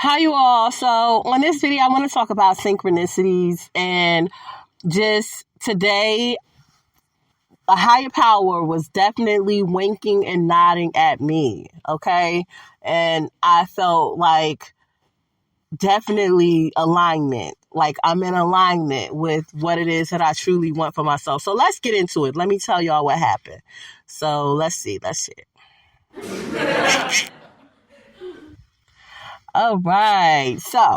Hi, you all. So on this video, I want to talk about synchronicities, and just today, a higher power was definitely winking and nodding at me. Okay. And I felt like definitely alignment. Like I'm in alignment with what it is that I truly want for myself. So let's get into it. Let me tell y'all what happened. So let's see. All right. So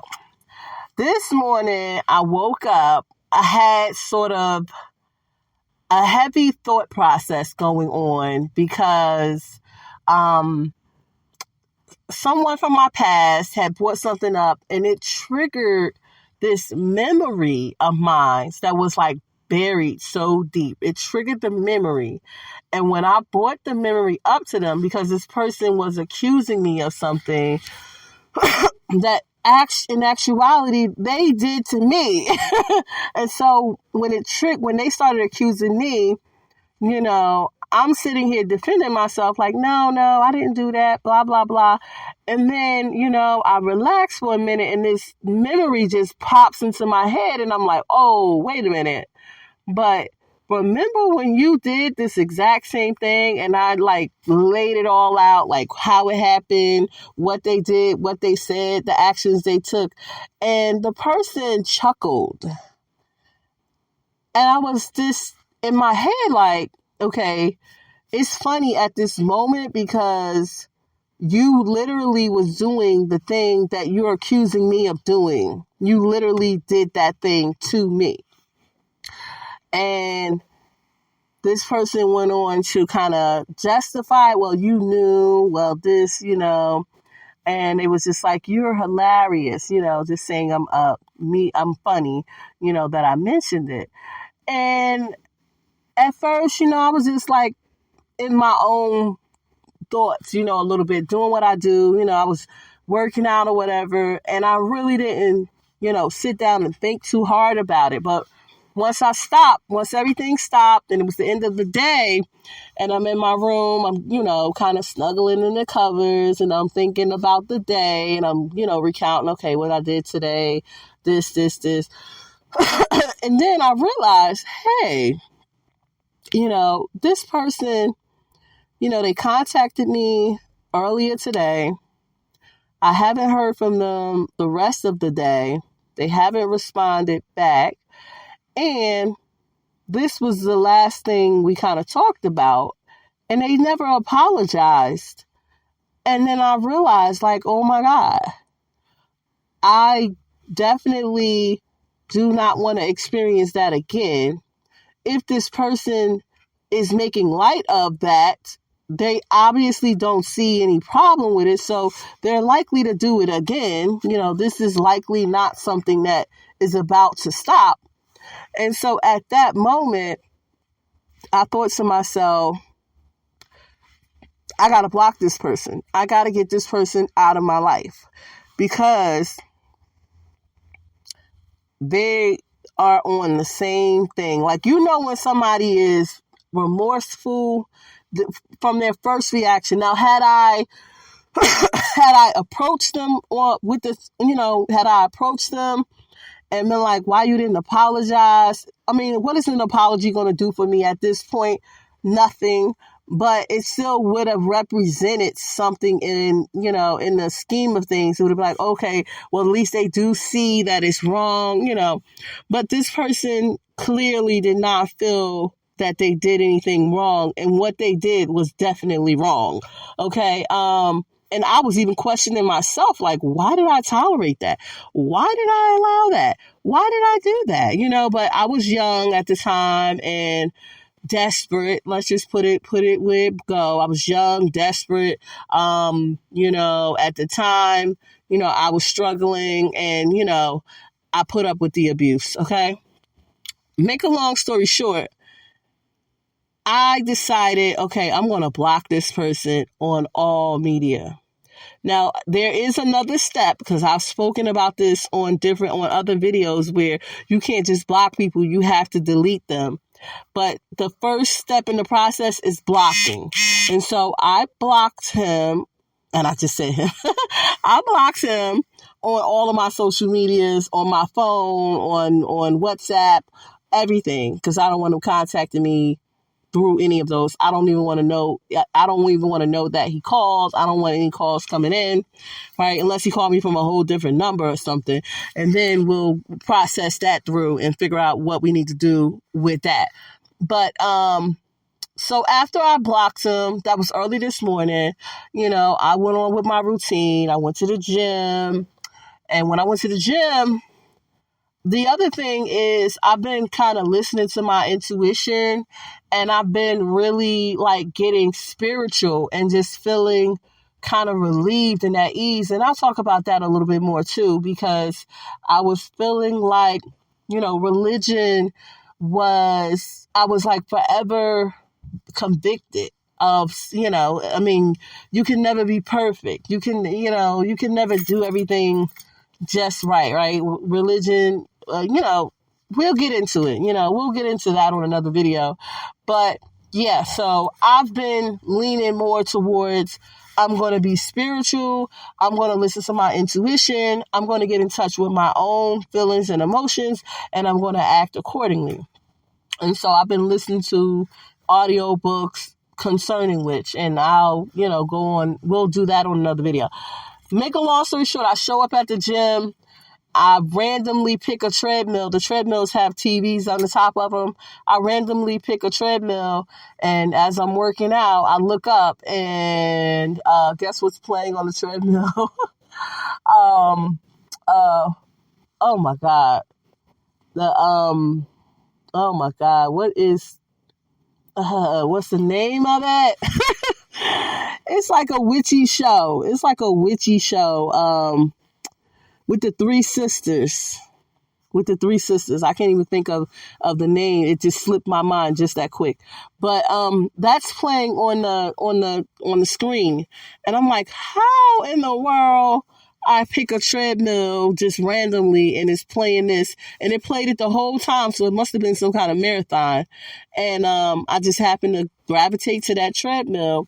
this morning I woke up. I had sort of a heavy thought process going on because someone from my past had brought something up and it triggered this memory of mine that was like buried so deep. It triggered the memory. And when I brought the memory up to them, because this person was accusing me of something that in actuality they did to me. And so when they started accusing me, I'm sitting here defending myself like, no, I didn't do that, blah, blah, blah. And then, I relax for a minute and this memory just pops into my head and I'm like, oh, wait a minute. But remember when you did this exact same thing and I like laid it all out, like how it happened, what they did, what they said, the actions they took. And the person chuckled. And I was just in my head like, okay, it's funny at this moment because you literally was doing the thing that you're accusing me of doing. You literally did that thing to me. And this person went on to kind of justify, well, you knew, well, this, and it was just like, you're hilarious, just saying I'm funny, that I mentioned it. And at first, I was just like in my own thoughts, a little bit, doing what I do, I was working out or whatever. And I really didn't, sit down and think too hard about it. But once everything stopped and it was the end of the day and I'm in my room, I'm, kind of snuggling in the covers and I'm thinking about the day and I'm, recounting, okay, what I did today, this. And then I realized, hey, this person, they contacted me earlier today. I haven't heard from them the rest of the day. They haven't responded back. And this was the last thing we kind of talked about. And they never apologized. And then I realized, like, oh my God, I definitely do not want to experience that again. If this person is making light of that, they obviously don't see any problem with it. So they're likely to do it again. This is likely not something that is about to stop. And so at that moment, I thought to myself, I got to block this person. I got to get this person out of my life because they are on the same thing. Like, when somebody is remorseful from their first reaction. Now, had I approached them or with this, had I approached them and been like, why you didn't apologize? I mean, what is an apology going to do for me at this point? Nothing. But it still would have represented something in the scheme of things. It would have been like, okay, well, at least they do see that it's wrong, But this person clearly did not feel that they did anything wrong. And what they did was definitely wrong. Okay. And I was even questioning myself, like, why did I tolerate that? Why did I allow that? Why did I do that? But I was young at the time and desperate. Let's just put it where it go. I was young, desperate. At the time, I was struggling and, I put up with the abuse. Okay. Make a long story short, I decided, okay, I'm going to block this person on all media. Now, there is another step because I've spoken about this on other videos where you can't just block people. You have to delete them. But the first step in the process is blocking. And so I blocked him, and I just said him. I blocked him on all of my social medias, on my phone, on WhatsApp, everything, because I don't want him contacting me through any of those. I don't even want to know. I don't even want to know that he calls. I don't want any calls coming in, right? Unless he called me from a whole different number or something. And then we'll process that through and figure out what we need to do with that. But, so after I blocked him, that was early this morning, I went on with my routine. I went to the gym. And when I went to the gym, the other thing is I've been kind of listening to my intuition, and I've been really like getting spiritual and just feeling kind of relieved and at ease. And I'll talk about that a little bit more too, because I was feeling like, religion I was like forever convicted of, you can never be perfect. You can never do everything just right? Religion, we'll get into it. We'll get into that on another video. But yeah, so I've been leaning more towards I'm going to be spiritual. I'm going to listen to my intuition. I'm going to get in touch with my own feelings and emotions, and I'm going to act accordingly. And so I've been listening to audiobooks concerning which, and I'll, go on. We'll do that on another video. Make a long story short, I show up at the gym. I randomly pick a treadmill. The treadmills have TVs on the top of them. I randomly pick a treadmill, and as I'm working out, I look up, and guess what's playing on the treadmill? Oh my God. Oh my God. What's the name of it? It's like a witchy show. With the three sisters. I can't even think of the name. It just slipped my mind just that quick. But that's playing on the screen. And I'm like, how in the world I pick a treadmill just randomly and it's playing this? And it played it the whole time, so it must have been some kind of marathon. And I just happened to gravitate to that treadmill.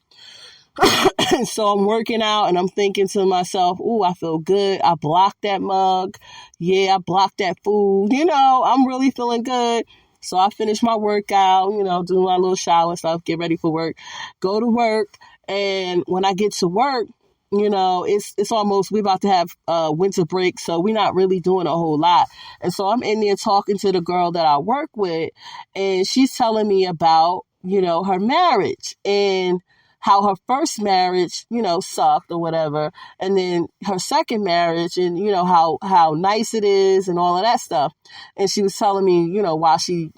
So I'm working out and I'm thinking to myself, ooh, I feel good. I blocked that mug. Yeah, I blocked that food. I'm really feeling good. So I finish my workout, do my little shower and stuff, get ready for work, go to work. And when I get to work, it's almost, we're about to have winter break. So we're not really doing a whole lot. And so I'm in there talking to the girl that I work with, and she's telling me about, her marriage and how her first marriage, sucked or whatever. And then her second marriage and, how nice it is and all of that stuff. And she was telling me, why she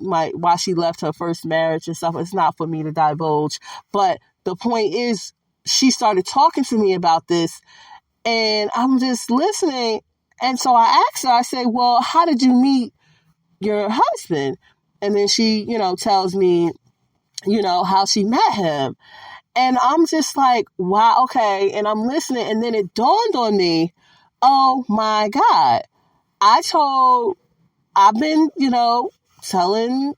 left her first marriage and stuff. It's not for me to divulge. But the point is, she started talking to me about this, and I'm just listening. And so I asked her, I say, well, how did you meet your husband? And then she, tells me, how she met him. And I'm just like, wow, okay. And I'm listening. And then it dawned on me, oh my God, I've been, telling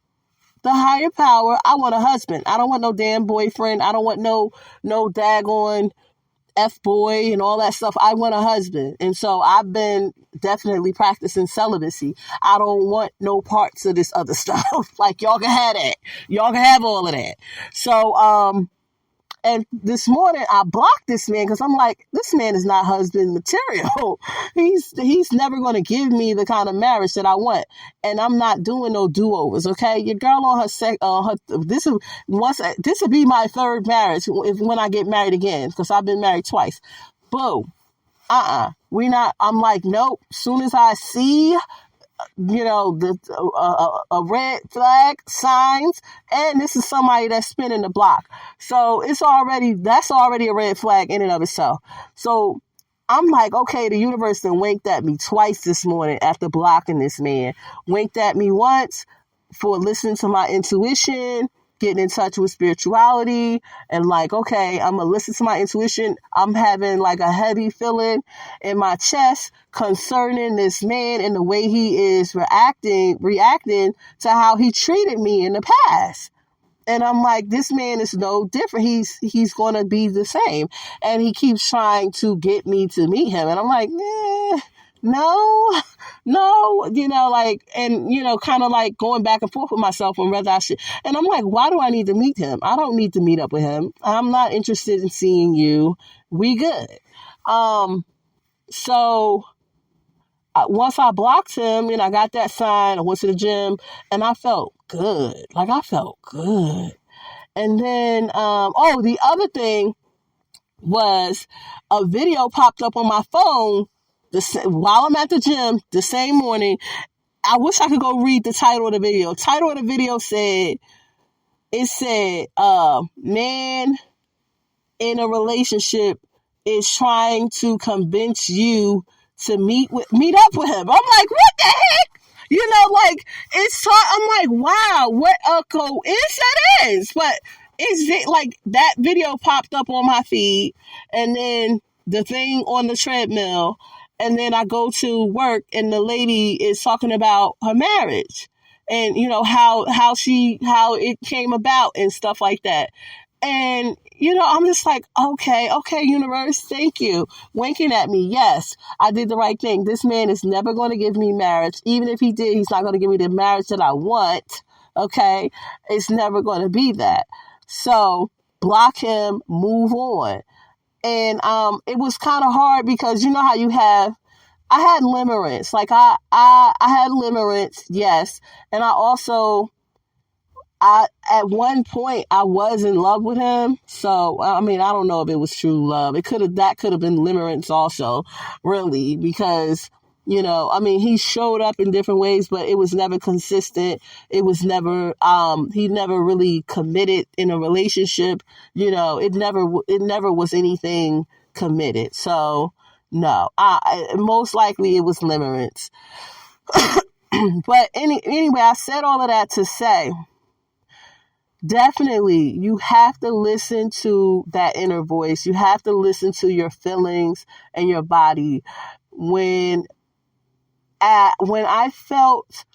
the higher power, I want a husband. I don't want no damn boyfriend. I don't want no daggone F-boy and all that stuff. I want a husband. And so I've been definitely practicing celibacy. I don't want no parts of this other stuff. Like, y'all can have that. Y'all can have all of that. So, and this morning I blocked this man because I'm like, this man is not husband material. He's never going to give me the kind of marriage that I want, and I'm not doing no do-overs. Okay, your girl on this will be my third marriage when I get married again, because I've been married twice. Boo, we not. I'm like, nope. Soon as I see a red flag signs, and this is somebody that's spinning the block. So that's already a red flag in and of itself. So I'm like, okay, the universe done winked at me twice this morning after blocking this man. Winked at me once for listening to my intuition, getting in touch with spirituality, and like, okay, I'm going to listen to my intuition. I'm having like a heavy feeling in my chest concerning this man and the way he is reacting to how he treated me in the past. And I'm like, this man is no different. He's going to be the same. And he keeps trying to get me to meet him. And I'm like, no, no, like, and, kind of like going back and forth with myself on whether I should. And I'm like, why do I need to meet him? I don't need to meet up with him. I'm not interested in seeing you. We good. So once I blocked him and I got that sign, I went to the gym and I felt good. Like, I felt good. And then, the other thing was a video popped up on my phone while I'm at the gym the same morning. I wish I could go read the title of the video. Title of the video said, man in a relationship is trying to convince you to meet up with him. I'm like, what the heck? Like, I'm like, wow, what a coincidence that is. But it's like that video popped up on my feed, and then the thing on the treadmill, and then I go to work and the lady is talking about her marriage and, how it came about and stuff like that. And, I'm just like, okay, universe, thank you. Winking at me. Yes, I did the right thing. This man is never going to give me marriage. Even if he did, he's not going to give me the marriage that I want. Okay. It's never going to be that. So block him, move on. And, it was kind of hard because you know how I had limerence. Like I had limerence. Yes. And at one point I was in love with him. So, I don't know if it was true love. That could have been limerence also, really, because, he showed up in different ways, but it was never consistent. It was never, he never really committed in a relationship. It never was anything committed. So no, most likely it was limerence. But anyway, I said all of that to say, definitely, you have to listen to that inner voice. You have to listen to your feelings and your body. When I felt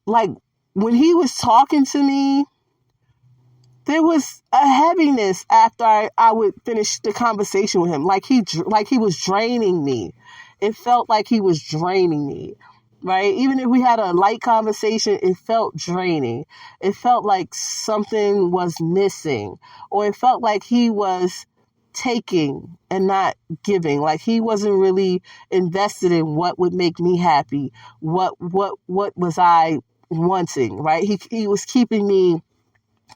like when he was talking to me, there was a heaviness after I would finish the conversation with him. Like he was draining me. It felt like he was draining me. Right? Even if we had a light conversation, it felt draining. It felt like something was missing, or it felt like he was taking and not giving. Like he wasn't really invested in what would make me happy. What was I wanting? Right? He was keeping me,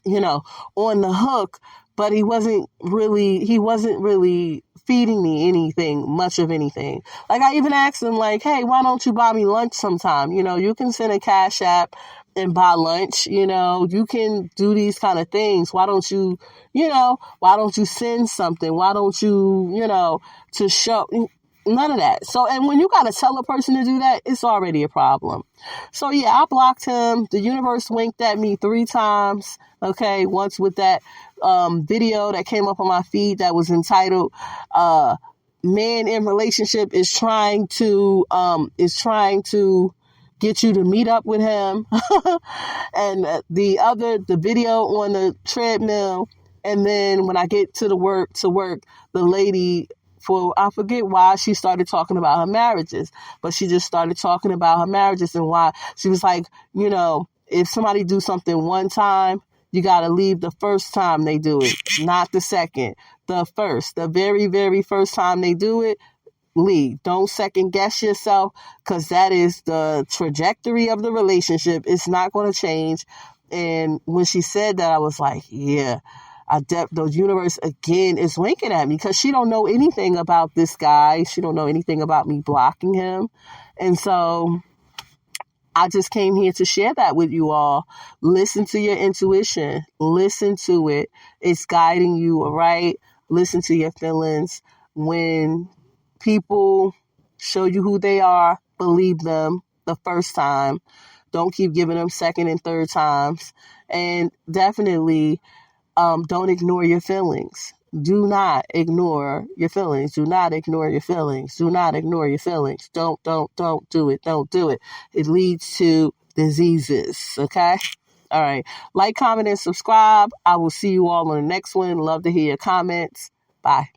on the hook, but he wasn't really feeding me much of anything. Like I even asked him, like, hey, why don't you buy me lunch sometime? You can send a Cash App and buy lunch. You can do these kind of things. Why don't you send something? Why don't you, to show none of that. So, and when you got to tell a person to do that, it's already a problem. So yeah, I blocked him. The universe winked at me 3 times. Okay. Once with that video that came up on my feed that was entitled, man in relationship is trying to get you to meet up with him. And the video on the treadmill. And then when I get to work, the lady, I forget why she started talking about her marriages, but she just started talking about her marriages and why she was like, if somebody do something one time, you got to leave the first time they do it, not the second, the very, very first time they do it, leave. Don't second guess yourself, because that is the trajectory of the relationship. It's not going to change. And when she said that, I was like, yeah, the universe again is winking at me, because she don't know anything about this guy. She don't know anything about me blocking him. And so I just came here to share that with you all. Listen to your intuition. Listen to it. It's guiding you, all right? Listen to your feelings. When people show you who they are, believe them the first time. Don't keep giving them second and third times. And definitely don't ignore your feelings. Do not ignore your feelings. Do not ignore your feelings. Do not ignore your feelings. Don't do it. Don't do it. It leads to diseases. Okay? All right. Like, comment, and subscribe. I will see you all on the next one. Love to hear your comments. Bye.